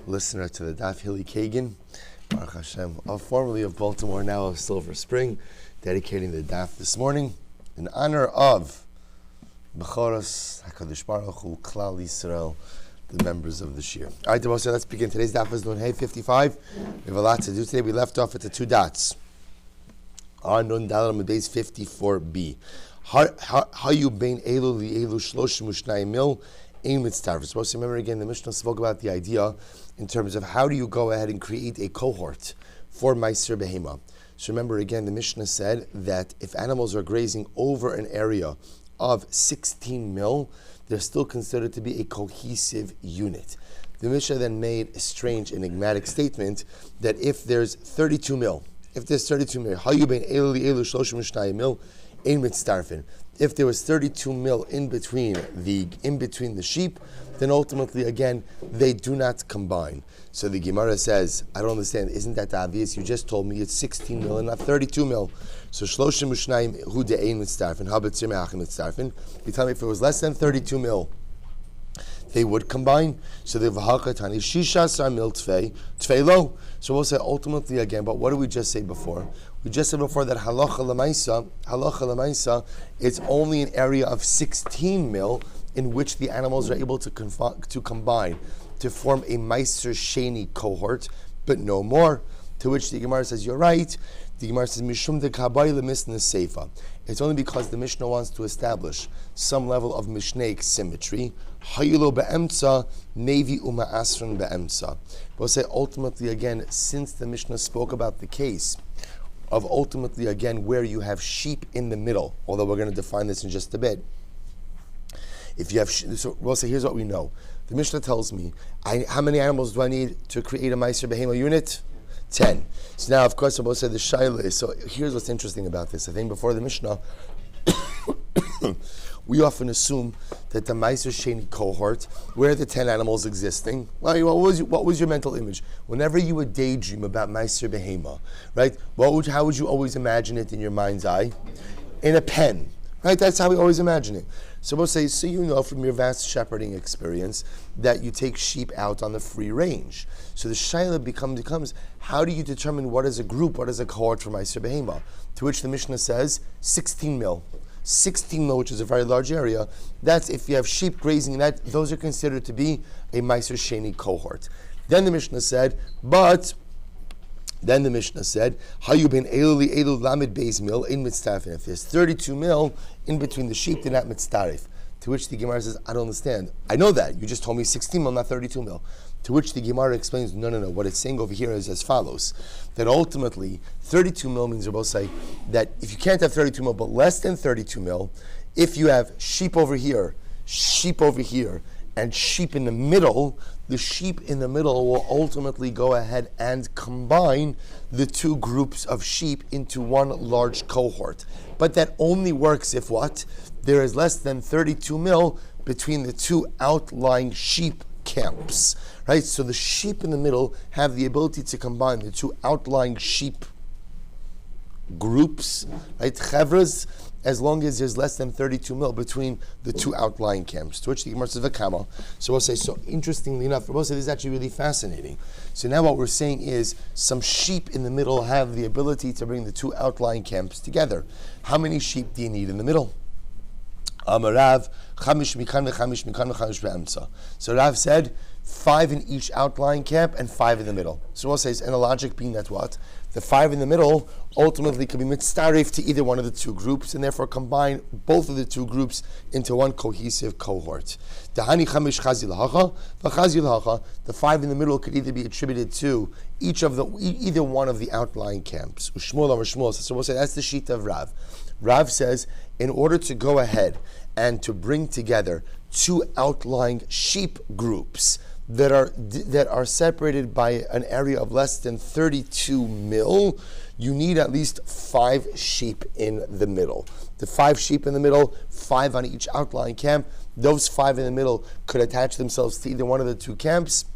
listener to the Daf Hilly Kagan, Baruch Hashem, formerly of Baltimore, now of Silver Spring, dedicating the Daf this morning in honor of Bechoros, HaKadosh Baruch Hu, Klal Yisrael, the members of the Shir. All right, so let's begin. Today's Daf is Nun Hey 55. We have a lot to do today. We left off at the two dots. On Nun Dalar Base 54b. Hayu bein elu li elu shloshim ushnayim mil ein mitztarv. Supposed to remember again, the Mishnah spoke about the idea in terms of how do you go ahead and create a cohort for Meiser Behema. So remember again, the Mishnah said that if animals are grazing over an area of 16 mil, they're still considered to be a cohesive unit. The Mishnah then made a strange, enigmatic statement that if there's 32 mil, hayu bein elu li elu shloshim ushnayim mil ein mitztarfin. If there was 32 mil in between the sheep, then ultimately again they do not combine. So the Gemara says, I don't understand. Isn't that obvious? You just told me it's 16 mil and not 32 mil. So shloshim ushnayim hu de'ein mitztarfin. How about tzimachim mitztarfin? You tell me if it was less than 32 mil, they would combine. So the v'hakatani shisha mil tvei lo. So we'll say ultimately again, but what did we just say before? We just said before that halacha l'maisa, it's only an area of 16 mil in which the animals are able to combine to form a meiser sheni cohort, but no more. To which the Gemara says, you're right. The Gemara says, mishum de kabay lemisna seifa. It's only because the Mishnah wants to establish some level of mishnaic symmetry. Hayulo be'emtza, nevi uma asran be'emtza. We'll say ultimately again, since the Mishnah spoke about the case of ultimately again where you have sheep in the middle, although we're going to define this in just a bit. If you have, so we'll say, here's what we know. The Mishnah tells me, how many animals do I need to create a Meiser Behema unit? 10. So now, of course, I will say the Shaila is, so here's what's interesting about this. I think before the Mishnah, we often assume that the Meiser Sheni cohort, where are the 10 animals existing? Well, what was your mental image? Whenever you would daydream about Meiser Behema, right? How would you always imagine it in your mind's eye? In a pen, right? That's how we always imagine it. So we'll say, so you know from your vast shepherding experience that you take sheep out on the free range. So the shaila becomes, how do you determine what is a group, what is a cohort for Meiser Behema? To which the Mishnah says, 16 mil. 16 mil, which is a very large area, that's if you have sheep grazing in that, those are considered to be a Meiser Sheni cohort. Then the Mishnah said, Hayu ben elu lamed beis mil in mitztarfin. If there's 32 mil in between the sheep, they're not mitztarif. To which the Gemara says, I don't understand. I know that. You just told me 16 mil, not 32 mil. To which the Gemara explains, no. What it's saying over here is as follows. That ultimately, 32 mil means, we'll say, that if you can't have 32 mil, but less than 32 mil, if you have sheep over here, and sheep in the middle, the sheep in the middle will ultimately go ahead and combine the two groups of sheep into one large cohort. But that only works if what? There is less than 32 mil between the two outlying sheep camps. Right? So the sheep in the middle have the ability to combine the two outlying sheep groups, right? Chevras, as long as there's less than 32 mil between the two outlying camps. To which the Gemara says, V'kama. So we'll say, so interestingly enough, we'll say this is actually really fascinating. So now what we're saying is, some sheep in the middle have the ability to bring the two outlying camps together. How many sheep do you need in the middle? Amarav, chamish mikan v'chamish mikan v'chamish be'emtza. So Rav said, 5 in each outlying camp and 5 in the middle. So we'll say, and the logic being that what? The 5 in the middle ultimately could be mitztarif to either one of the two groups and therefore combine both of the two groups into one cohesive cohort. The 5 in the middle could either be attributed to either one of the outlying camps. Shmuel says, so we'll say that's the sheet of Rav. Rav says, in order to go ahead and to bring together two outlying sheep groups that are separated by an area of less than 32 mil, you need at least 5 sheep in the middle. The 5 sheep in the middle, 5 on each outlying camp, those 5 in the middle could attach themselves to either one of the two camps,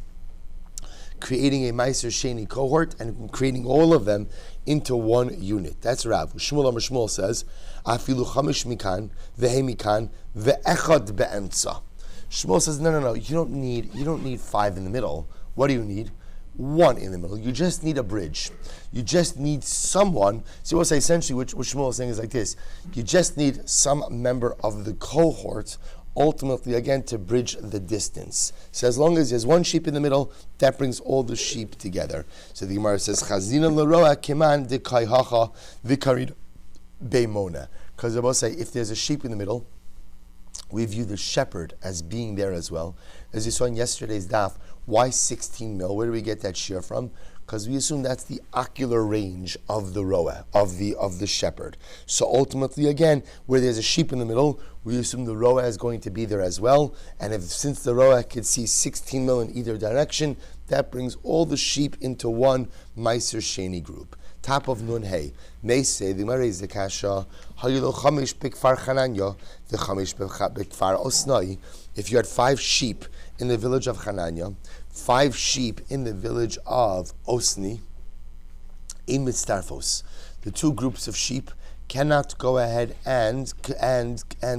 creating a Meiser Sheni cohort and creating all of them into one unit. That's Rav. Shmuel says, Afilu chamish mikan, vehe mikan, ve'echad be'emtza. Shmuel says, no. You don't need 5 in the middle. What do you need? One in the middle. You just need a bridge. You just need someone. So we'll say essentially what Shmuel is saying is like this. You just need some member of the cohort, ultimately again to bridge the distance. So as long as there's one sheep in the middle, that brings all the sheep together. So the Gemara says, Chazina l'roa keman de kaihacha v'karid beimona. Because I will say, if there's a sheep in the middle, we view the shepherd as being there as well. As you saw in yesterday's daf, why 16 mil? Where do we get that shear from? Because we assume that's the ocular range of the roa, of the shepherd. So ultimately, again, where there's a sheep in the middle, we assume the roa is going to be there as well. And since the roa could see 16 mil in either direction, that brings all the sheep into one Meiser Sheni group. Top of Nun Hey. May say, the Gemara is the Kasha, Hayilo Chamish Bikfar Chananya, the Chamish Bikfar Osnai. If you had 5 sheep in the village of Chananya, 5 sheep in the village of Osni, in Mitzdarfos, the 2 groups of sheep cannot go ahead and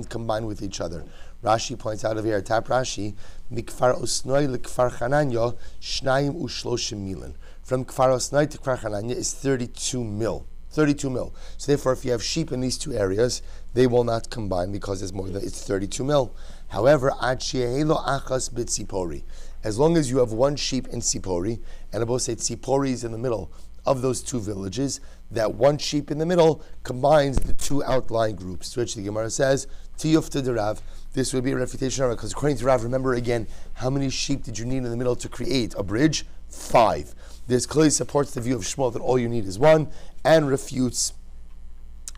combine with each other. Rashi points out over here, Tap Rashi, Mikfar Osnoi Likfar Chananya, Shnayim Ushloshim Milan. From Kfar Osnai to Kfar Chananya is 32 mil. 32 mil. So therefore, if you have sheep in these 2 areas, they will not combine because it's 32 mil. However, Ad She'ehelo Achas B'Tzipori. As long as you have 1 sheep in Tzipori, and Abba said Tzipori is in the middle of those 2 villages, that 1 sheep in the middle combines the 2 outlying groups. To which the Gemara says, Tiyufta de Rav. This would be a refutation of it, because according to Rav, remember again, how many sheep did you need in the middle to create a bridge? 5. This clearly supports the view of Shmuel that all you need is 1, and refutes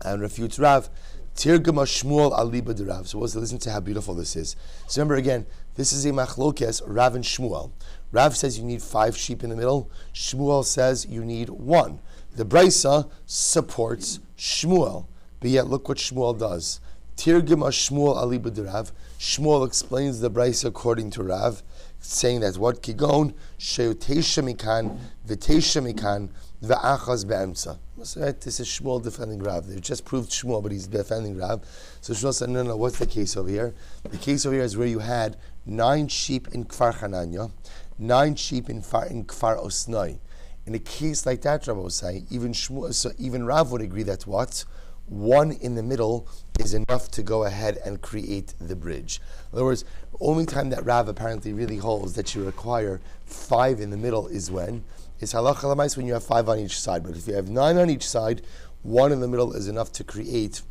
Rav. Tirgama Shmuel aliba de Rav. So listen to how beautiful this is. So remember again, this is a machlokes, Rav and Shmuel. Rav says you need 5 sheep in the middle. Shmuel says you need 1. The Brisa supports Shmuel, but yet look what Shmuel does. Tirgama Shmuel aliba de Rav. Shmuel explains the Brisa according to Rav, saying that what kigon sheutesha mikan v'tesha mikan v'achaz be'emtza. This is Shmuel defending Rav. They just proved Shmuel, but he's defending Rav. So Shmuel said, no, what's the case over here? The case over here is where you had 9 sheep in Kfar Chananya, 9 sheep in Kfar Osnai. In a case like that, Rabbi will say, even Rav would agree that what? 1 in the middle is enough to go ahead and create the bridge. In other words, the only time that Rav apparently really holds that you require 5 in the middle is when halacha l'mais, when you have 5 on each side. But if you have 9 on each side, 1 in the middle is enough to create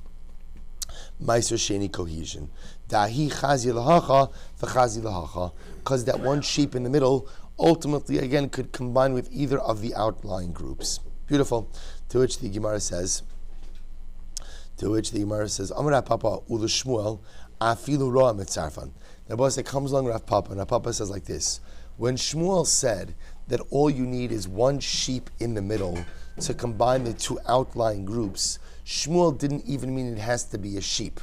Meiser Sheni cohesion. Dahi chazi l'hacha v'chazi l'hacha, because that 1 sheep in the middle ultimately again could combine with either of the outlying groups. Beautiful. To which the Gemara says, Amar Papa ula Shmuel afilu roa mitzarfan. The boss that comes along Rav Papa, and Rav Papa says like this: when Shmuel said that all you need is 1 sheep in the middle to combine the 2 outlying groups, Shmuel didn't even mean it has to be a sheep,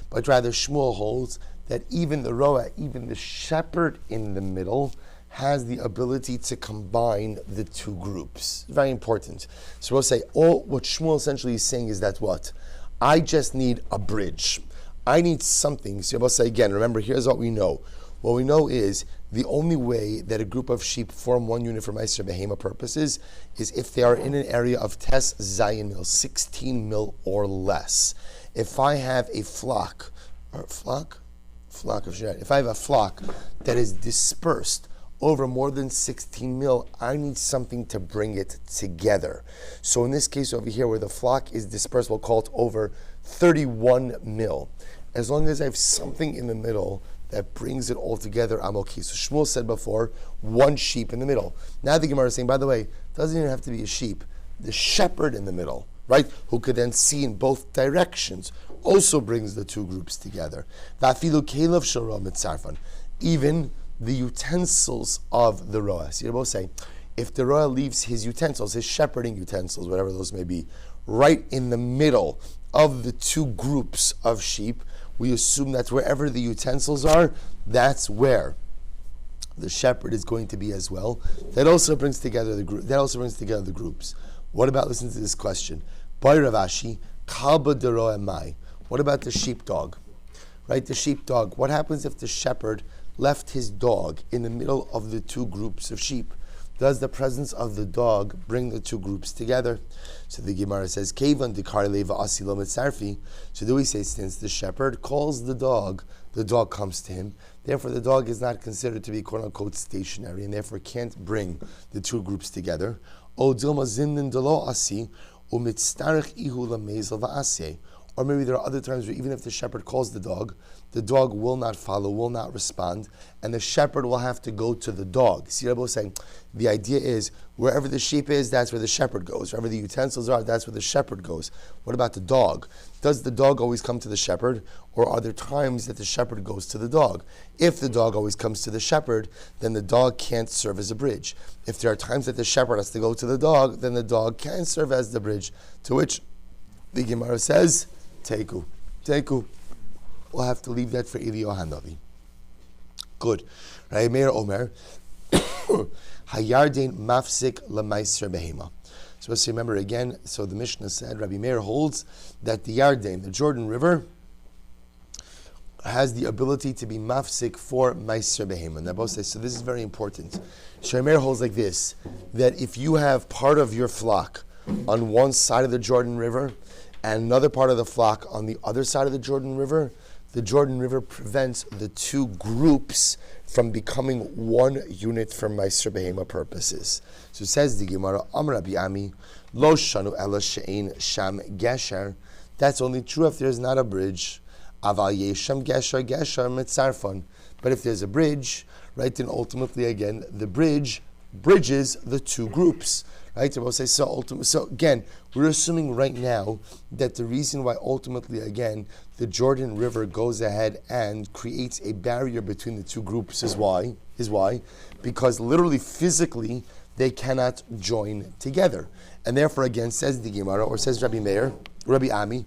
but rather Shmuel holds that even the roa, even the shepherd in the middle, has the ability to combine the 2 groups. Very important. So we'll say what Shmuel essentially is saying is that what? I just need a bridge. I need something. So we'll say again, remember, here's what we know. What we know is the only way that a group of sheep form 1 unit for Meiser Behema purposes is if they are in an area of Tes Zayin mil, 16 mil or less. If I have a flock of Shad, if I have a flock that is dispersed over more than 16 mil, I need something to bring it together. So in this case over here, where the flock is dispersed, we'll call it over 31 mil. As long as I have something in the middle that brings it all together, I'm okay. So Shmuel said before, 1 sheep in the middle. Now the Gemara is saying, by the way, it doesn't even have to be a sheep. The shepherd in the middle, right, who could then see in both directions, also brings the 2 groups together. Even the utensils of the roa. So you both say, if the roa leaves his utensils, his shepherding utensils, whatever those may be, right in the middle of the 2 groups of sheep, we assume that wherever the utensils are, that's where the shepherd is going to be as well. That also brings together the group. That also brings together the groups. What about, listen to this question. By Ravashi, Kalba de roa mai. What about the sheepdog? Right, the sheepdog. What happens if the shepherd left his dog in the middle of the 2 groups of sheep? does the presence of the dog bring the two groups together? So the Gemara says, Kevan dekar leva asilo mitzarfi. So do we say, since the shepherd calls the dog comes to him. Therefore, the dog is not considered to be quote unquote stationary, and therefore can't bring the two groups together. O dilma zimnin delo asi umitztarich ihu lamezel va'aseh. Or maybe there are other times where even if the shepherd calls the dog will not follow, will not respond, and the shepherd will have to go to the dog. See, Rabbi was saying, the idea is, wherever the sheep is, that's where the shepherd goes. Wherever the utensils are, that's where the shepherd goes. What about the dog? Does the dog always come to the shepherd, or are there times that the shepherd goes to the dog? If the dog always comes to the shepherd, then the dog can't serve as a bridge. If there are times that the shepherd has to go to the dog, then the dog can serve as the bridge, to which the Gemara says, Teiku. We'll have to leave that for Eliyahu Hanavi. Good. Rabbi Meir Omer, Hayarden mafsik lemaiser behema. So let's remember again, so the Mishnah said, Rabbi Meir holds that the Yarden, the Jordan River, has the ability to be mafsik for maiser behema. And they both say, so this is very important. Rabbi Meir holds like this, that if you have part of your flock on one side of the Jordan River, and another part of the flock on the other side of the Jordan River prevents the two groups from becoming one unit for Meiser Behema purposes. So it says the Gemara, Amar Rabbi Ami, Lo shanu ela she'ein sham gesher. That's only true if there's not a bridge. Aval yesham gesher mitzarfon. But if there's a bridge, right, then ultimately again, the bridge bridges the two groups. Right? So again, we're assuming right now that the reason why ultimately, again, the Jordan River goes ahead and creates a barrier between the two groups is why? Because literally, physically, they cannot join together. And therefore, again, says the Gemara, or says Rabbi Meir, Rabbi Ami,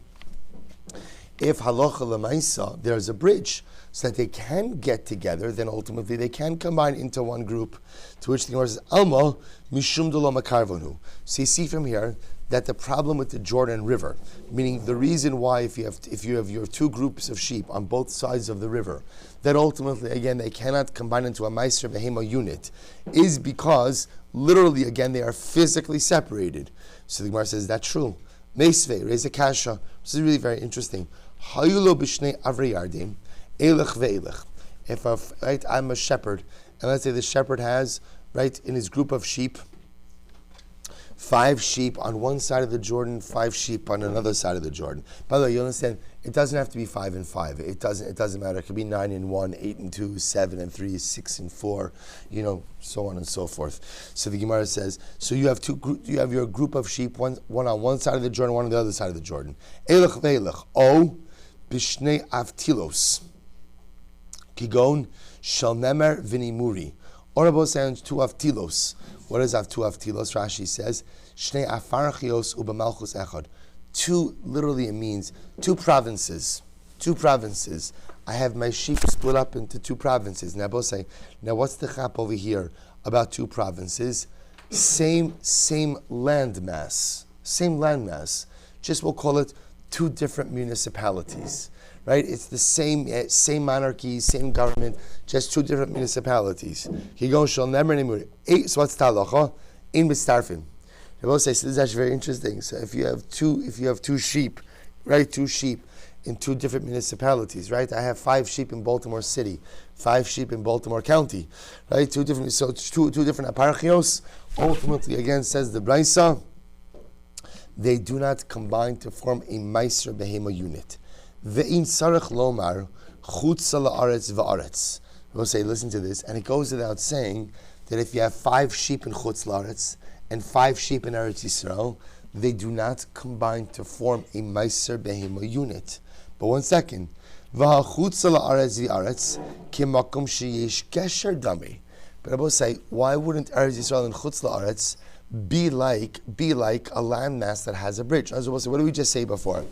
if halacha lemaisa, there's a bridge, so that they can get together, then ultimately they can combine into one group. To which the Gemara says, Alma mishum delo makarvonu. So you see from here that the problem with the Jordan River, meaning the reason why if you have your two groups of sheep on both sides of the river, that ultimately again they cannot combine into a meiser behema unit, is because literally again they are physically separated. So the Gemara says that's true. Meisvei raise a kasha. This is really very interesting. Hayulo b'shnei avrei yardim. If I'm a shepherd, and let's say the shepherd has, right, in his group of sheep, 5 sheep on one side of the Jordan, 5 sheep on another side of the Jordan. By the way, you understand, it doesn't have to be 5 and 5. It doesn't matter. It could be 9 and 1, 8 and 2, 7 and 3, 6 and 4, so on and so forth. So the Gemara says, so you have your group of sheep, one on one side of the Jordan, one on the other side of the Jordan. Elech ve'elech, o bishnei avtilos. Kigon shel nemer v'nimuri. Or about saying two avtilos. What is two avtilos? Rashi says shnei afarchios u'b'malchus echad. Two, literally it means two provinces. Two provinces. I have my sheep split up into 2 provinces. Now both say, now what's the chap over here about 2 provinces? Same land mass. Same land mass. Just we'll call it 2 different municipalities. Right? It's the same monarchy, same government, just 2 different municipalities. So what's talacha? In Bistarfim. They both say, so this is actually very interesting. So if you have two sheep, right? 2 sheep in 2 different municipalities, right? I have 5 sheep in Baltimore City, 5 sheep in Baltimore County, right? 2 different eparchios. Ultimately, again, says the Braisa, they do not combine to form a Meiser Behema unit. Ve'in sarach lomar chutza la'aretz va'aretz. We'll say, listen to this, and it goes without saying that if you have 5 sheep in chutz la'aretz and 5 sheep in Eretz Yisrael, they do not combine to form a meiser behema unit. But one second, v'hachutza la'aretz v'aretz kimakom sheyesh gesher dami. But I will say, why wouldn't Eretz Yisrael and chutz la'aretz be like a landmass that has a bridge? As we'll say, what did we just say before?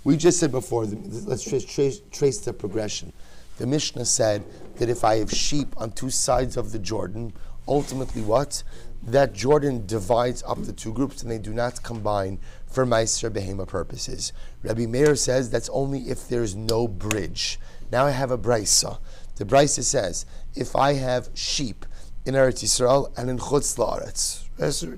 We just said before, let's trace the progression. The Mishnah said that if I have sheep on 2 sides of the Jordan, ultimately what? That Jordan divides up the 2 groups and they do not combine for Meiser Behema purposes. Rabbi Meir says that's only if there's no bridge. Now I have a Braisa. The Braisa says, if I have sheep in Eretz Yisrael and in Chutz La'aretz.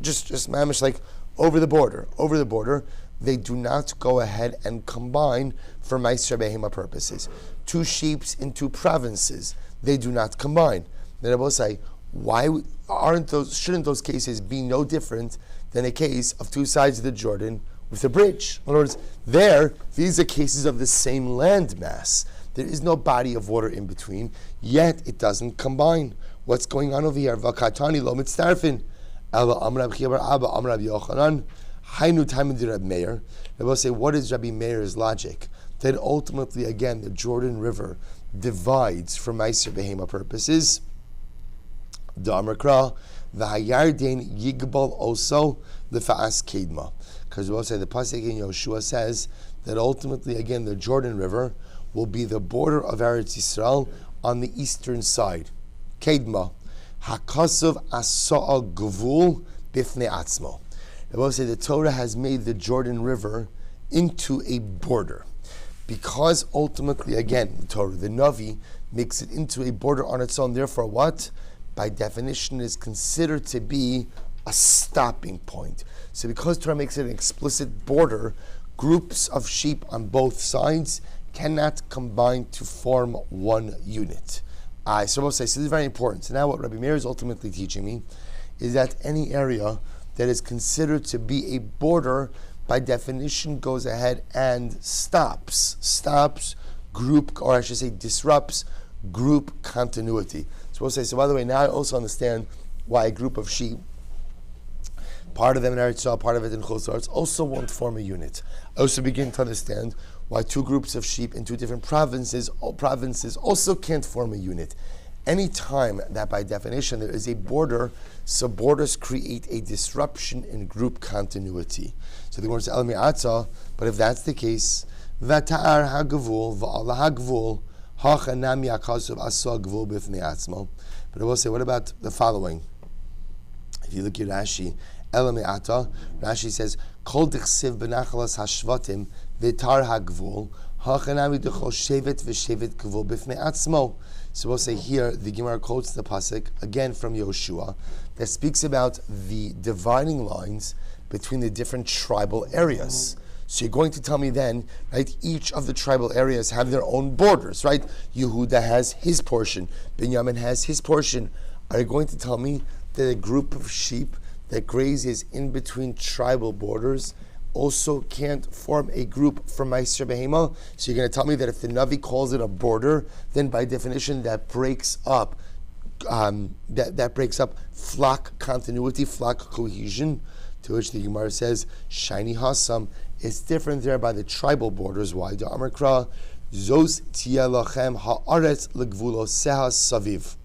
Just mamish, like over the border, they do not go ahead and combine for Meiser Behema purposes. 2 sheep in 2 provinces, they do not combine. Then I will say, shouldn't those cases be no different than a case of 2 sides of the Jordan with a bridge? In other words, these are cases of the same land mass. There is no body of water in between, yet it doesn't combine. What's going on over here? Vakatani lo mitztarfin. Ela amar Rabbi Chia bar Abba amar Rabbi Yochanan. Hainu taimid Rabbi Meir. They will say, what is Rabbi Meir's logic? That ultimately, again, the Jordan River divides for Meiser Behema purposes. Da'amar Kra, v'hayarden yigbal also l'fa'as kedma. Because we'll say the pasuk in Yoshua says that ultimately, again, the Jordan River will be the border of Eretz Yisrael on the eastern side. Kedma, hakasuv asa'a gvul bifnei atzmo. They will say the Torah has made the Jordan River into a border. Because ultimately, again, the Torah, the Navi, makes it into a border on its own. Therefore, what? By definition, is considered to be a stopping point. So because Torah makes it an explicit border, groups of sheep on both sides cannot combine to form one unit. So we'll say, so this is very important. So now what Rabbi Meir is ultimately teaching me is that any area that is considered to be a border, by definition, goes ahead and stops group, or I should say disrupts group continuity. So we'll say, so by the way, now I also understand why a group of sheep, part of them in Eretz Yisrael, part of it in Chutz La'aretz, also won't form a unit. I also begin to understand why 2 groups of sheep in 2 different provinces also can't form a unit. Any time that by definition there is a border, so borders create a disruption in group continuity. So the word is El Mi'atza, but if that's the case, V'ta'ar ha'gavul v'ala ha'gavul ha'chanami ha'kasuv asa gavul b'fnei atzmo. But I will say, what about the following? If you look at Rashi, El Mi'ata, Rashi says, Kol dichsiv b'nachalas ha'shvatim v'tar ha'gavul ha'chanami d'chol shevet v'shevet gavul b'fnei atzmo. So we'll say here, the Gemara quotes the pasuk, again from Yoshua, that speaks about the dividing lines between the different tribal areas. So you're going to tell me then, right, each of the tribal areas have their own borders, right? Yehuda has his portion, Binyamin has his portion. Are you going to tell me that a group of sheep that grazes in between tribal borders also can't form a group for Meiser Behema? So you're going to tell me that if the Navi calls it a border, then by definition that breaks up that breaks up flock continuity, flock cohesion. To which the Gemara says, Shiny Hasam, it's different there by the tribal borders. Why? The Amar Kra, Zos Tielachem Haaretz Legvulo Seha Saviv.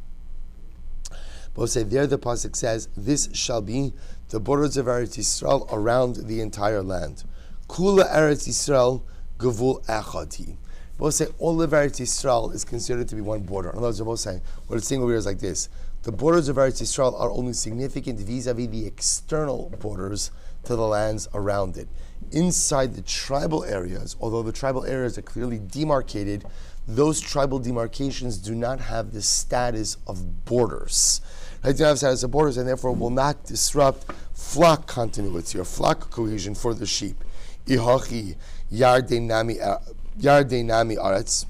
But say there the pasuk says, this shall be the borders of Eretz Yisrael around the entire land. Kula Eretz Yisrael Gavul Echadi. Both say all of Eretz Yisrael is considered to be one border. In other words, they're both saying what it's saying over here is like this: the borders of Eretz Yisrael are only significant vis-a-vis the external borders to the lands around it. Inside the tribal areas, although the tribal areas are clearly demarcated, those tribal demarcations do not have the status of borders. They do not have status of borders, and therefore will not disrupt flock continuity or flock cohesion for the sheep. Ihachi Yardei Nami Aretz.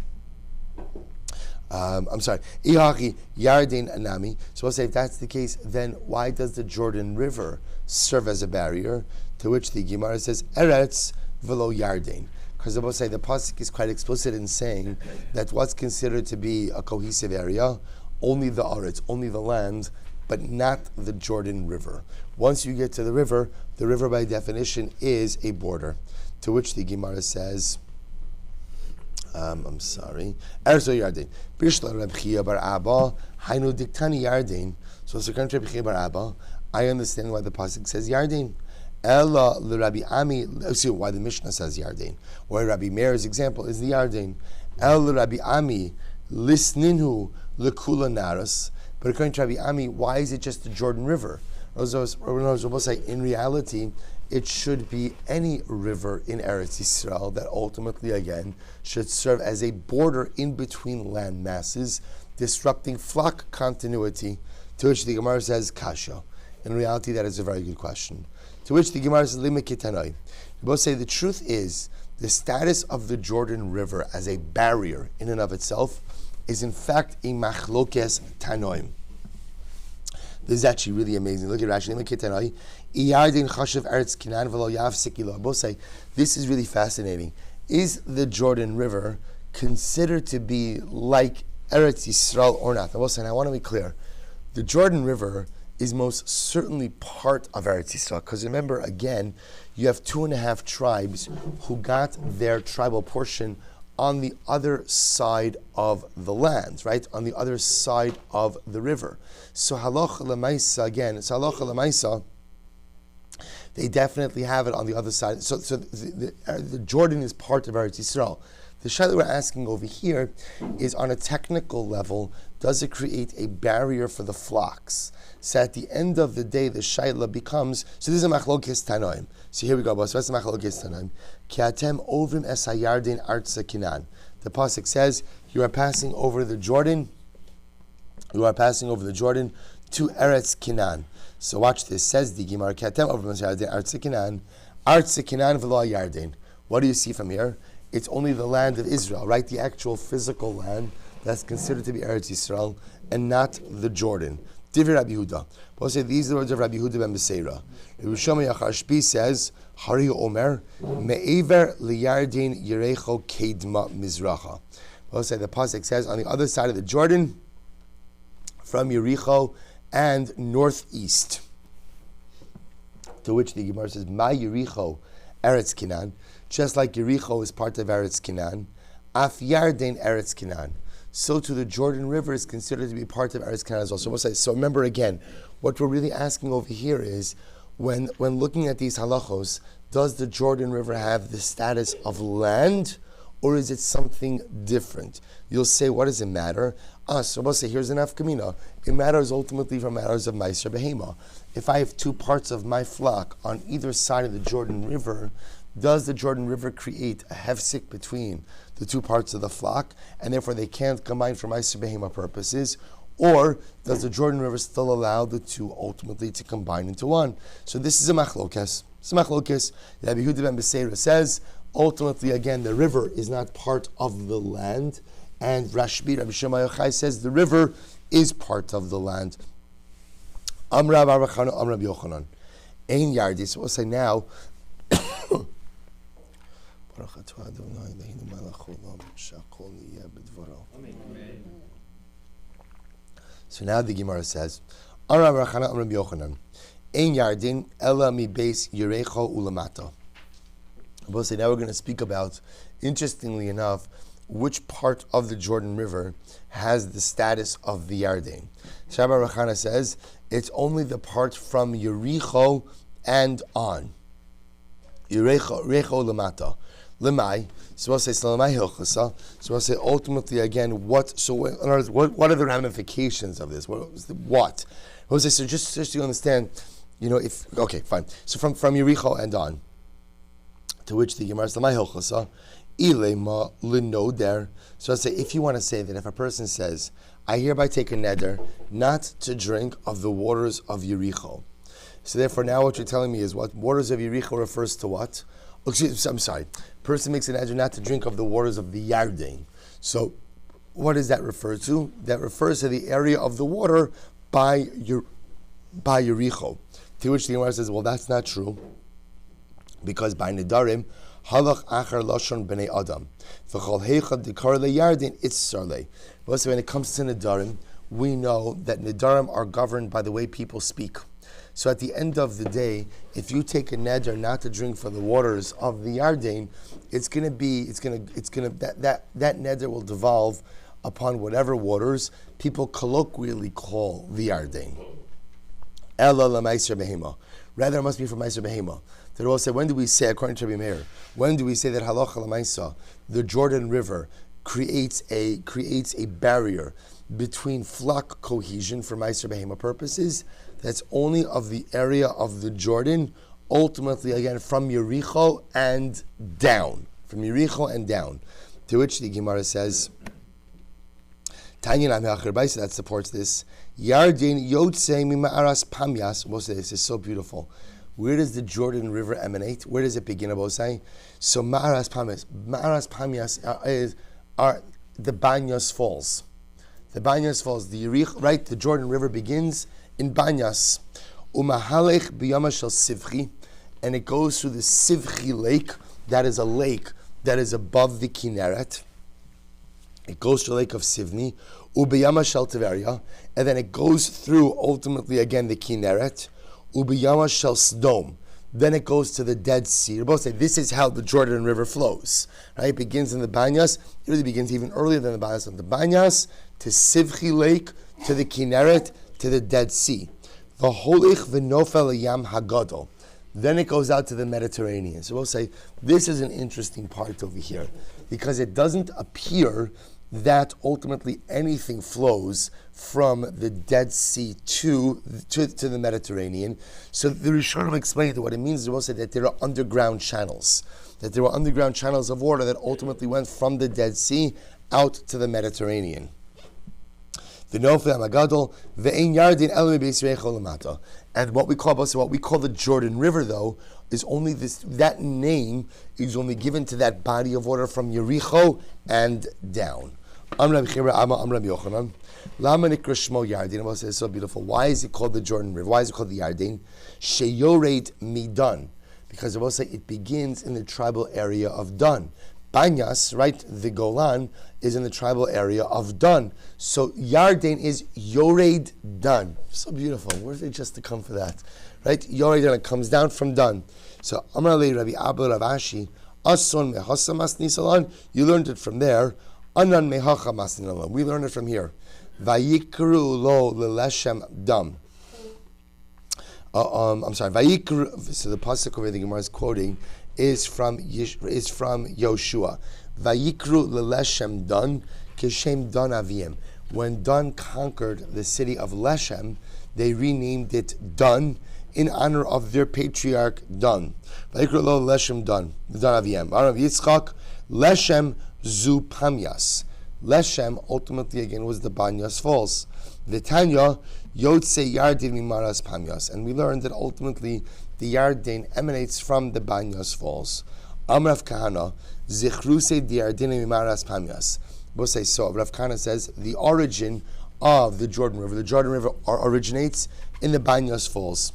Ihachi Yarden Anami. So we'll say if that's the case, then why does the Jordan River serve as a barrier? To which the Gemara says Eretz velo Yarden. Because we'll say the pasuk is quite explicit in saying that what's considered to be a cohesive area, only the Eretz, only the land, but not the Jordan River. Once you get to the river by definition is a border. To which the Gemara says, Erzo Yarden. Bishla Rabbi Chia bar Abba, Hainu Diktani Yarden. So it's according to Rabbi Chia bar Abba, I understand why the pasuk says Yarden. Ella Rabbi Ami. See why the Mishnah says Yarden. Why Rabbi Meir's example is the Yarden. El Rabbi Ami Lisninhu Lekula Naras. But according to Rabbi Ami, why is it just the Jordan River? In reality, it should be any river in Eretz Yisrael that ultimately, again, should serve as a border in between land masses, disrupting flock continuity. To which the Gemara says, Kasha. In reality, that is a very good question. To which the Gemara says, Lima Kitanai. We both say the truth is, the status of the Jordan River as a barrier in and of itself is in fact a machlokes tanoim. This is actually really amazing. Look at Rashi. Both say this is really fascinating. Is the Jordan River considered to be like Eretz Yisrael or not? I want to be clear. The Jordan River is most certainly part of Eretz Yisrael, because remember, again, you have 2.5 tribes who got their tribal portion on the other side of the land, right? On the other side of the river. So halacha l'maisa, again, they definitely have it on the other side. So the Jordan is part of Eretz Yisrael. The shayla we're asking over here is, on a technical level, does it create a barrier for the flocks? So at the end of the day, the shayla becomes, so this is a machlokes tanoim. So here we go, boss. What's the machlokes tanoim? Ki atem ovrim es hayarden artza Kinan. The pasuk says, you are passing over the Jordan. You are passing over the Jordan to Eretz Kinan. So watch this. Says the Gemara, Ki atem ovrim es hayarden artza Kinan v'lo hayarden. What do you see from here? It's only the land of Israel, right? The actual physical land that's considered to be Eretz Yisrael, and not the Jordan. Divrei Rabbi Yehuda. We'll say these are the words of Rabbi Yehuda ben Beseira. Rabbi Shlomo Yachashbi says, Hari Omer, Me'ever liyardin Yerecho kedma mizracha. We'll say the pasuk says, on the other side of the Jordan, from Yericho and northeast. To which the Gemara says, Ma Yericho Eretz Kinan. Just like Yericho is part of Eretz Kinan, Af Yarden Eretz Kinan, so too the Jordan River is considered to be part of Eretz Kinan as well. So remember again, what we're really asking over here is, when looking at these halachos, does the Jordan River have the status of land, or is it something different? You'll say, what does it matter? So we'll say, here's an afkamina. It matters ultimately for matters of Meiser Behema. If I have 2 parts of my flock on either side of the Jordan River, does the Jordan River create a hefsek between the 2 parts of the flock, and therefore they can't combine for Meiser Behema purposes? Or does the Jordan River still allow the 2 ultimately to combine into one? So this is a machlokes. It's a machlokes. Rabbi Yehuda ben Beseira says, ultimately, again, the river is not part of the land, and Rashbi, Rabbi Shema Yochai, says the river is part of the land. Amra Bar Chana, Amra Yochanan. Ein Yardi. So we'll say now, so now the Gemara says, Amra Bar Chana, Amra Yochanan. Ein Yardin, Ela mi beis Yerecho ulamata. We'll say now we're going to speak about, interestingly enough, which part of the Jordan River has the status of the Yarden. Shabbat Rachana says it's only the part from Yericho and on. Yericho lamata. Lemai. So we'll say Salamai Hilchasa. So we'll say ultimately again what. So in other words, what are the ramifications of this? What? We'll say so just so you understand. If okay, fine. So from Yericho and on. To which the Gemara Salamai Hilchasa. Ilema linoder. So I say, if you want to say that if a person says, I hereby take a neder not to drink of the waters of Yericho. So therefore now what you're telling me is what? Waters of Yericho refers to what? I'm sorry. Person makes a neder not to drink of the waters of the Yarden. So what does that refer to? That refers to the area of the water by Yericho. To which the Gemara says, well, that's not true. Because by Nedarim, halach achar lashon b'nei adam, v'chol heichad dekar leyardin itzarle. Also, when it comes to Nedarim, we know that Nedarim are governed by the way people speak. So at the end of the day, if you take a neder not to drink from the waters of the Yarden, that neder will devolve upon whatever waters people colloquially call the Yarden. Ela l'meiser behema. Rather, it must be from Meiser Behema. They will say, when do we say, according to Rabbi Meir, when do we say that halacha l'maisa, the Jordan River creates a barrier between flock cohesion for Meiser Behema purposes? That's only of the area of the Jordan, ultimately again from Yericho and down. From Yericho and down. To which the Gemara says, Tanya Rabbi, so that supports this. Yarden Yotze Mima'aras Pamyas. This is so beautiful. Where does the Jordan River emanate? Where does it begin, Abosai? So Ma'aras Pamyas. Ma'aras Pamyas are the Banyas Falls. The Banyas Falls, the Yerich, right? The Jordan River begins in Banyas. Umahalech biyama shel Sivchi, and it goes through the Sivchi lake. That is a lake that is above the Kinneret. It goes to the lake of Sivni, ubiyama shel Tiberia, and then it goes through ultimately again the Kinneret, ubiyama shel Sdom. Then it goes to the Dead Sea. They both say this is how the Jordan River flows. Right? It begins in the Banyas. It really begins even earlier than the Banyas. From the Banyas to Sivchi Lake to the Kinneret to the Dead Sea. The Holich v'nofel Yam Hagadol. Then it goes out to the Mediterranean. So we'll say this is an interesting part over here because it doesn't appear that ultimately anything flows from the Dead Sea to the Mediterranean. So the Rishonim explained that what it means is we'll say that there are underground channels. That there were underground channels of water that ultimately went from the Dead Sea out to the Mediterranean. And what we call the Jordan River, though, is only this. That name is only given to that body of water from Yericho and down. It's so beautiful. Why is it called the Jordan River? Why is it called the Yarden? Sheyored Midan, because it begins in the tribal area of Dan. Banyas, right, the Golan, is in the tribal area of Dan. So Yarden is Yored Dan. So beautiful. Where did they just to come for that? Right? Yored Dan, it comes down from Dan. So Amar Le Rabbi Abba Rav Ashi, Ason Mehasa Masni Salan, you learned it from there. Anan Mehacha Masni Salan. We learned it from here. Vayikru lo leleshem dam. I'm sorry. Vayikru. So the pasuk over the Gemara is quoting is from Yoshua. Vayikru leleshem dan kishem dan avim. When Dan conquered the city of Leshem, they renamed it Dan in honor of their patriarch Dan. Vayikru lo leleshem Dan avim. Arav Yitzchak Leshem zu Pamyas. Leshem ultimately again was the Banyas Falls. Vitanya Yotze Yarden Mimaras Pamyas, and we learned that ultimately the Yarden emanates from the Banyas Falls. Amrav Kahana Zichruse di Yarden Mimaras Pamyas. We'll say so. Rav Kahana says the origin of the Jordan River. The Jordan River originates in the Banyas Falls.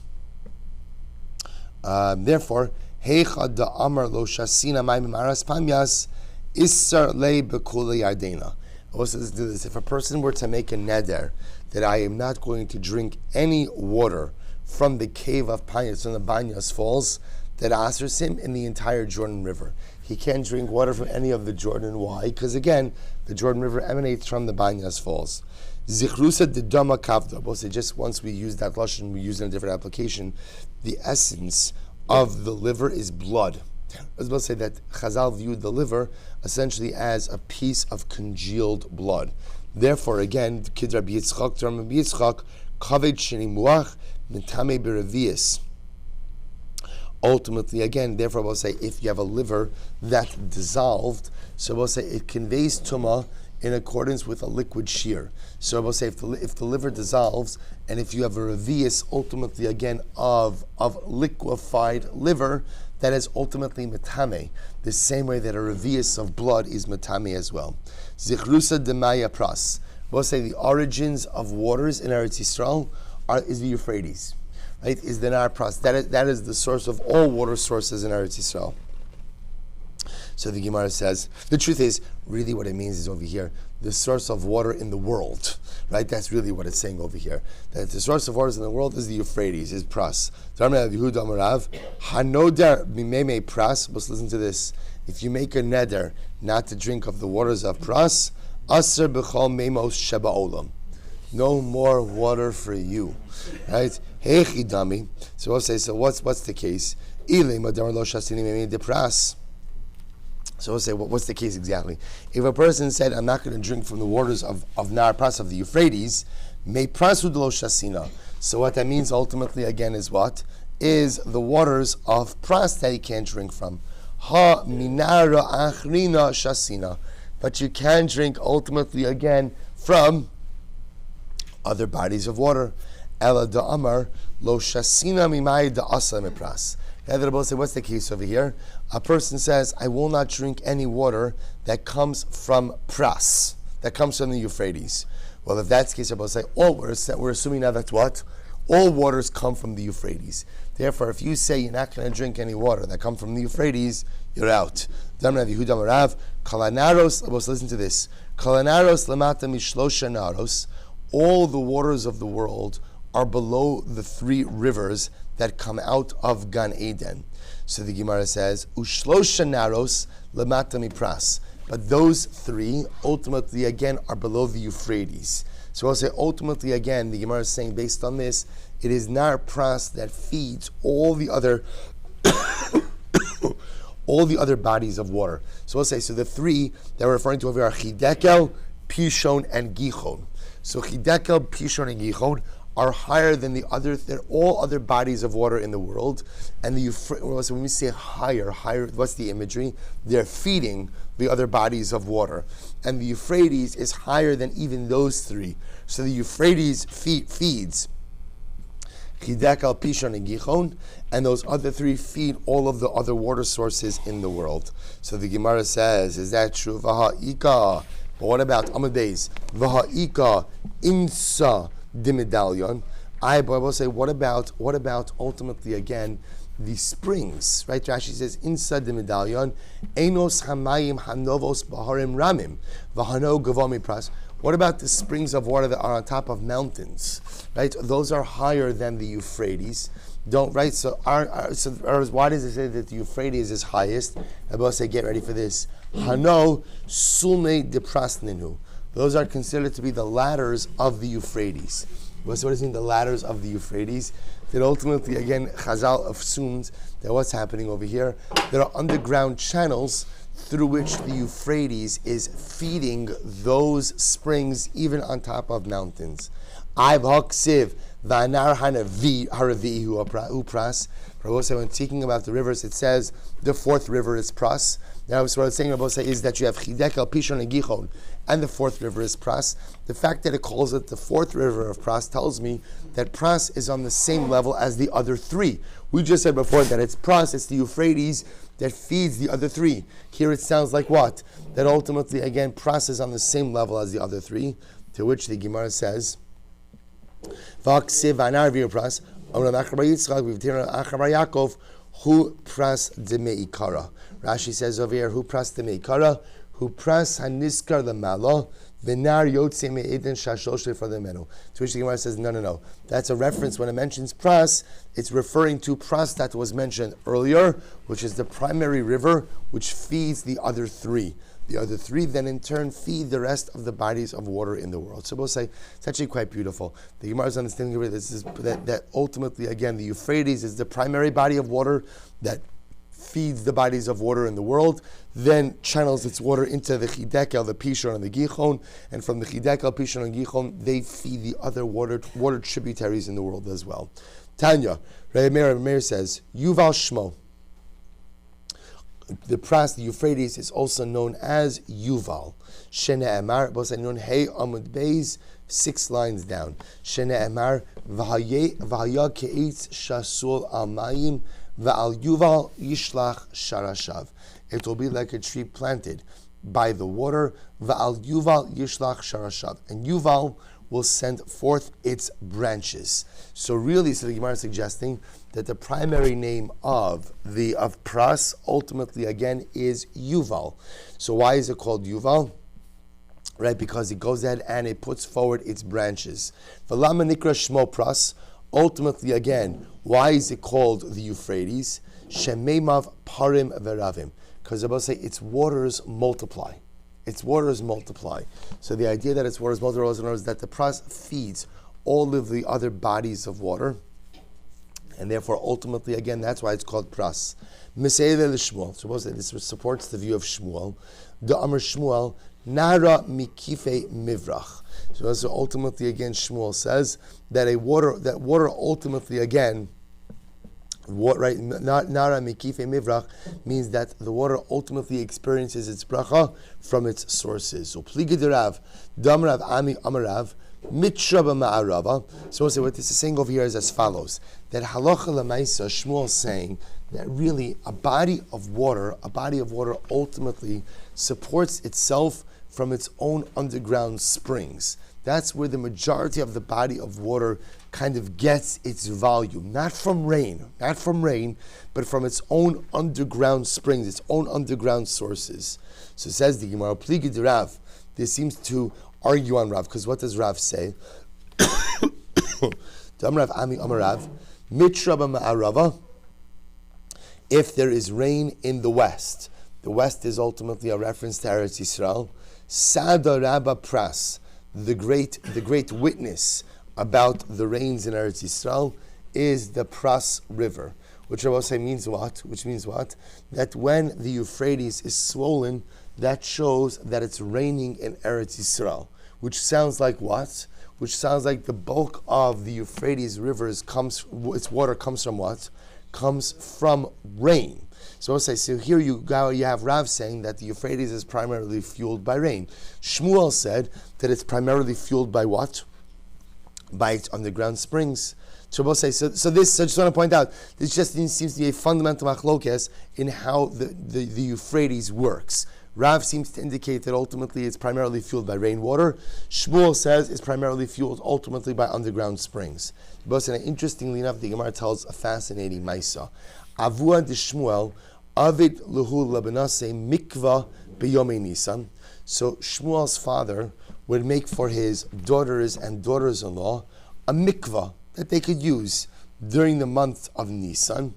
Therefore, Heicha da Amar lo Shasina Mai Mimaras Pamyas Isser le Bekula Yardena. Also, let's do this. If a person were to make a neder that I am not going to drink any water from the cave of Panyas, from the Banyas Falls, that answers him in the entire Jordan River. He can't drink water from any of the Jordan. Why? Because again, the Jordan River emanates from the Banyas Falls. Zichrusa de Dama Kavda. We'll say just once we use that lashon, we use it in a different application. The essence of the liver is blood. I was about to say that Chazal viewed the liver essentially as a piece of congealed blood. Therefore, again, Kid Rabbi Yitzchak, Rabbi Yitzchak, Kaved Sheni Muach, Mitame Beravias. Ultimately, again, therefore, we'll say if you have a liver that dissolved, so we'll say it conveys tumah in accordance with a liquid shear. So we'll say if the liver dissolves, and if you have a revius, ultimately again of liquefied liver, that is ultimately metame, the same way that a revius of blood is metame as well. Zichrusa demaya pras. We'll say the origins of waters in Eretz Yisrael is the Euphrates, right? Is the Nar Pras. That is the source of all water sources in Eretz Yisrael. So the Gemara says, the truth is, really what it means is over here, the source of water in the world, right? That's really what it's saying over here. That the source of waters in the world is the Euphrates, is Pras. Hanoder mimeme Pras. Let's listen to this. If you make a neder not to drink of the waters of Pras, aser b'chol memos sheba olam. No more water for you, right? Hey chidami. So we'll say, so what's the case? Ile madar lo shasini meme de Pras. So we'll say, what's the case exactly? If a person said, I'm not going to drink from the waters of Nar Pras, of the Euphrates, me prasu de lo shasina. So what that means ultimately again is what? Is the waters of Pras that he can't drink from. Ha minara achrina shasina. But you can drink ultimately again from other bodies of water. Ela da'amar lo shasina mimai da'asa mipras. The Rabbi say, what's the case over here? A person says, I will not drink any water that comes from pras, that comes from the Euphrates. Well, if that's the case, Rabbi say, all waters, we're assuming now that's what? All waters come from the Euphrates. Therefore, if you say you're not going to drink any water that come from the Euphrates, you're out. Kalanaros, listen to this. Kalanaros lamata mishlosha naros. All the waters of the world are below the 3 rivers that come out of Gan Eden. So the Gemara says, Ushlosha naros lamata mipras. But those 3 ultimately again are below the Euphrates. So I'll say ultimately again, the Gemara is saying based on this, it is Nar Pras that feeds all the other all the other bodies of water. So we'll say, so the 3 that we're referring to over here are Chidekel, Pishon, and Gichon. So Chidekel, Pishon, and Gichon are higher than all other bodies of water in the world. And so when we say higher, what's the imagery? They're feeding the other bodies of water. And the Euphrates is higher than even those 3. So the Euphrates feeds Chidekel, Pishon, and Gichon, and those other 3 feed all of the other water sources in the world. So the Gemara says, is that true? V'ha'ika. But what about Amud Beis? V'ha'ika insa dimedalion. I will say, what about ultimately again the springs? Right? Rashi says insa dimedalion enos hamayim hanovos baharim ramim v'hano gavomi pras. What about the springs of water that are on top of mountains? Right? Those are higher than the Euphrates. Right? So why does it say that the Euphrates is highest? I will say, get ready for this. Hano sulme deprasninu. Those are considered to be the ladders of the Euphrates. What does it mean, the ladders of the Euphrates? That ultimately, again, Chazal assumes that what's happening over here, there are underground channels through which the Euphrates is feeding those springs even on top of mountains. I've haksiv v'anar haravi hu pras. Rabbi said when speaking about the rivers, it says the 4th river is pras. Now, so what I'm saying, Rabbi said, is that you have Chidekel, Pishon, and Gichon, and the 4th river is pras. The fact that it calls it the 4th river of pras tells me that pras is on the same level as the other 3. We just said before that it's pras, it's the Euphrates that feeds the other 3. Here it sounds like what? That ultimately, again, pras is on the same level as the other 3, to which the Gemara says, V'aksiv v'anar v'ir pras, Amram Achar Yitzchak, v'v'tir Achar Yaakov, hu pras demeikara. Rashi says over here, hu pras demeikara, hu pras haniskar lemala, v'nar yotze me'eden shashoshe for the menu. To which the Gemara says, no. That's a reference. When it mentions pras, it's referring to pras that was mentioned earlier, which is the primary river, which feeds the other 3. The other 3 then in turn feed the rest of the bodies of water in the world. So we'll say it's actually quite beautiful. The Gemara's understanding of it is that ultimately, again, the Euphrates is the primary body of water that feeds the bodies of water in the world, then channels its water into the Chidekel, the Pishon, and the Gichon, and from the Chidekel, Pishon, and Gichon, they feed the other water tributaries in the world as well. Tanya, Rabbi Meir says, Yuval Shmo. The pras, the Euphrates, is also known as Yuval. Shene Emar, both known Hey Amud Beis, 6 lines down. Shene Emar, V'haya ke'etz shasul al mayim, v'al Yuval yishlach sharashav. It will be like a tree planted by the water, v'al Yuval yishlach sharashav. And Yuval will send forth its branches. So really, the Gemara is suggesting that the primary name of pras ultimately again is Yuval. So why is it called Yuval? Right, because it goes ahead and it puts forward its branches. V'lama nikra shmo pras. Ultimately again, why is it called the Euphrates? Shememav parim veravim. Because Rabbi say its waters multiply. Its waters multiply. So the idea that its waters multiply is that the pras feeds all of the other bodies of water, and therefore ultimately again that's why it's called pras. Misele l'Shmuel. Suppose that this supports the view of Shmuel. The Amr Shmuel Nara mikife mivrach. So ultimately again Shmuel says that water ultimately again What, right? Nara Mekife Mivrach means that the water ultimately experiences its bracha from its sources. So Pligidirav, Damrav Ami Amarav, Mitraba Ma'arava. So we'll say what this is saying over here is as follows: that halacha lemaisa, Shmuel is saying that really a body of water ultimately supports itself from its own underground springs. That's where the majority of the body of water kind of gets its volume, not from rain, but from its own underground springs, its own underground sources. So says the Gemara, Pligi de Rav. This seems to argue on Rav, because what does Rav say? Rav Ami Amarav, Mitraba Ma'arava. If there is rain in the west is ultimately a reference to Eretz Yisrael. Sada Rabba Pras, the great witness about the rains in Eretz Yisrael is the Pras River, which I will say means what? Which means what? That when the Euphrates is swollen, that shows that it's raining in Eretz Yisrael. Which sounds like what? Which sounds like the bulk of the Euphrates rivers its water comes from what? Comes from rain. So I'll say, so here you have Rav saying that the Euphrates is primarily fueled by rain. Shmuel said that it's primarily fueled by what? By its underground springs. So I just want to point out, this just seems to be a fundamental machlokes in how the Euphrates works. Rav seems to indicate that ultimately it's primarily fueled by rainwater. Shmuel says it's primarily fueled ultimately by underground springs. But interestingly enough, the Gemara tells a fascinating maisa. Avua de Shmuel, Avid Luhu Labanase Mikva B'Yomei Nisan. So Shmuel's father would make for his daughters and daughters-in-law a mikvah that they could use during the month of Nisan.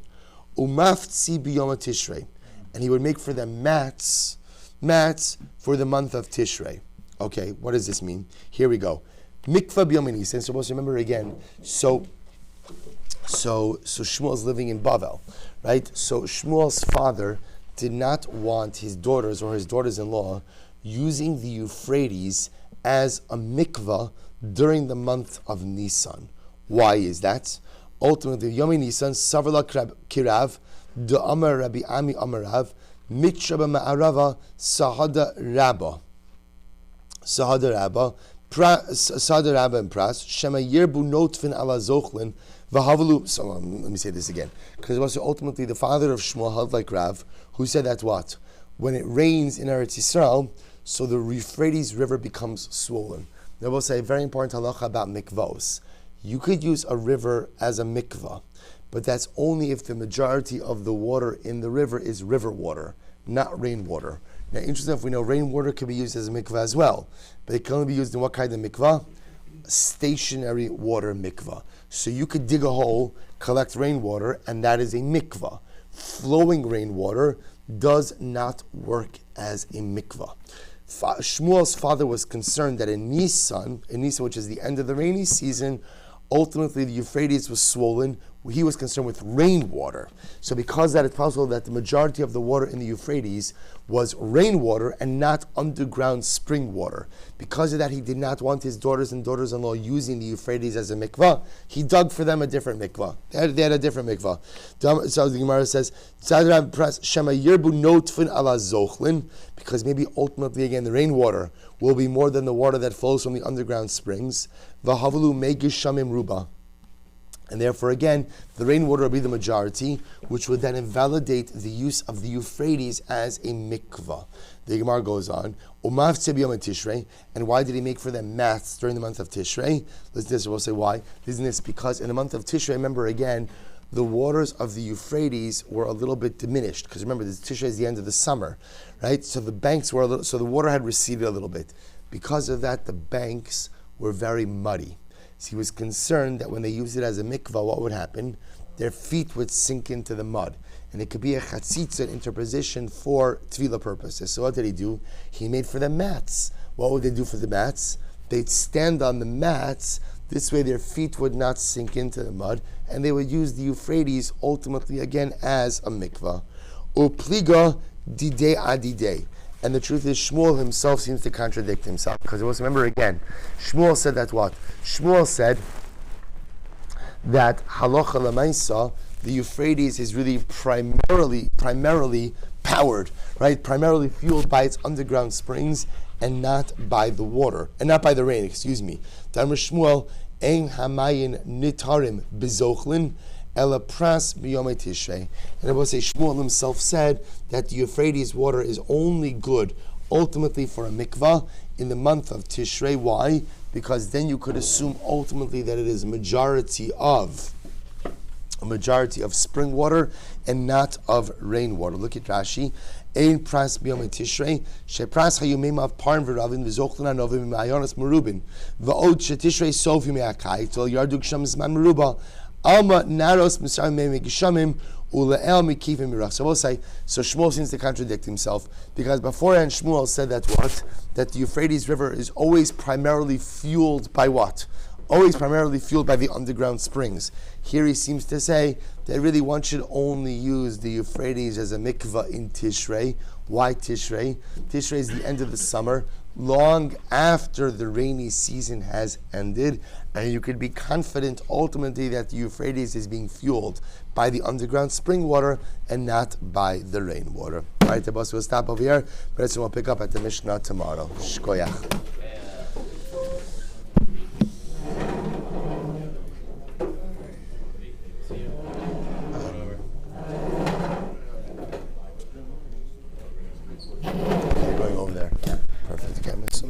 Umaftzi B'Yom Tishrei. And he would make for them mats for the month of Tishrei. Okay, what does this mean? Here we go. Mikvah B'Yom Nisan. So let's remember again. So Shmuel's living in Bavel, right? So Shmuel's father did not want his daughters or his daughters-in-law using the Euphrates as a mikvah during the month of Nisan. Why is that? Ultimately, Yomi Nisan, Savala Kirav, De Amar Rabbi Ami Amarav, Mitraba Ma'arava, Sahada Rabba. Sahada Rabba and Pras, Shema Yerbu Notfin ala Zochlin, V'Havalu. So let me say this again, because it was ultimately the father of Shmuel held like Rav, who said that what? When it rains in Eretz Yisrael, so the Euphrates River becomes swollen. They will say a very important halacha about mikvos. You could use a river as a mikvah, but that's only if the majority of the water in the river is river water, not rainwater. Now, interesting enough, we know rainwater can be used as a mikvah as well, but it can only be used in what kind of mikvah? Stationary water mikvah. So you could dig a hole, collect rainwater, and that is a mikvah. Flowing rainwater does not work as a mikvah. Shmuel's father was concerned that in Nisan, which is the end of the rainy season, ultimately the Euphrates was swollen. He was concerned with rainwater. So because that, it's possible that the majority of the water in the Euphrates was rainwater and not underground spring water. Because of that, he did not want his daughters and daughters-in-law using the Euphrates as a mikvah. He dug for them a different mikvah. They had a different mikvah. So the Gemara says, Shema Yerbu Notfin ala Zochlin, because maybe ultimately, again, the rainwater will be more than the water that flows from the underground springs. V'Havulu Megish Shamim Ruba. And therefore, again, the rainwater will be the majority, which would then invalidate the use of the Euphrates as a mikvah. The Gemara goes on, Tishrei, and why did he make for them mats during the month of Tishrei? Listen to this, we'll say why. Isn't this because in the month of Tishrei, remember again, the waters of the Euphrates were a little bit diminished, because remember, this Tishrei is the end of the summer, right? So the banks were so the water had receded a little bit. Because of that, the banks were very muddy. So he was concerned that when they used it as a mikvah, what would happen? Their feet would sink into the mud. And it could be a chatzitza interposition for tefillah purposes. So what did he do? He made for them mats. What would they do for the mats? They'd stand on the mats. This way their feet would not sink into the mud. And they would use the Euphrates ultimately again as a mikvah. Upliga didei adidei. And the truth is, Shmuel himself seems to contradict himself. Because remember again, Shmuel said that what? Shmuel said that halacha lemaisa, the Euphrates is really primarily powered, right? Primarily fueled by its underground springs and not by the water, and not by the rain, excuse me. Damar Shmuel, Ein Hamayin Nitarim Bezochlin, Ela Pras B'Yomei Tishrei. And I will say Shmuel himself said that the Euphrates water is only good ultimately for a mikvah in the month of Tishrei. Why? Because then you could assume ultimately that it is a majority of spring water and not of rainwater. Look at Rashi. Ein pras b'yomei Tishrei, shepras hayumim av parim v'ravim v'zochlin anovim ma'ayonas merubin, v'od shetishrei sov yumei akai, tol yardu gsham zman meruba, alma naros misraim me'mei gishamim, ule'el mikivim mirach. So I will say, so Shmuel seems to contradict himself, because beforehand Shmuel said that what? That the Euphrates River is always primarily fueled by what? Always primarily fueled by the underground springs. Here he seems to say that really one should only use the Euphrates as a mikvah in Tishrei. Why Tishrei? Tishrei is the end of the summer, long after the rainy season has ended, and you could be confident ultimately that the Euphrates is being fueled by the underground spring water and not by the rainwater. All right, the boss will stop over here, but we'll pick up at the Mishnah tomorrow. Shkoyach.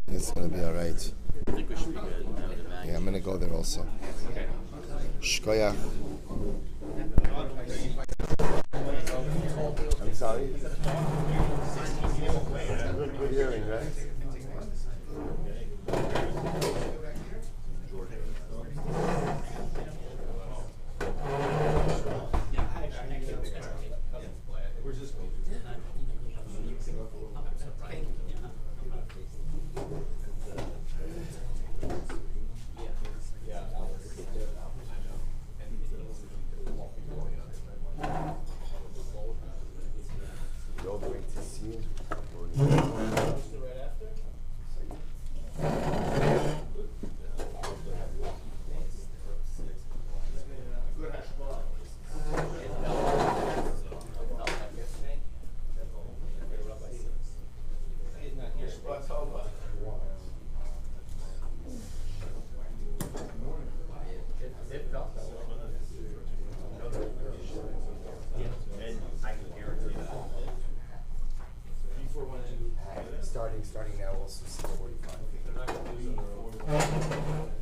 It's going to be all right. I think we should be good. Yeah, I'm going to go there also. Okay. Shkoyach. I'm sorry? Good hearing, right? Starting now also 6:45.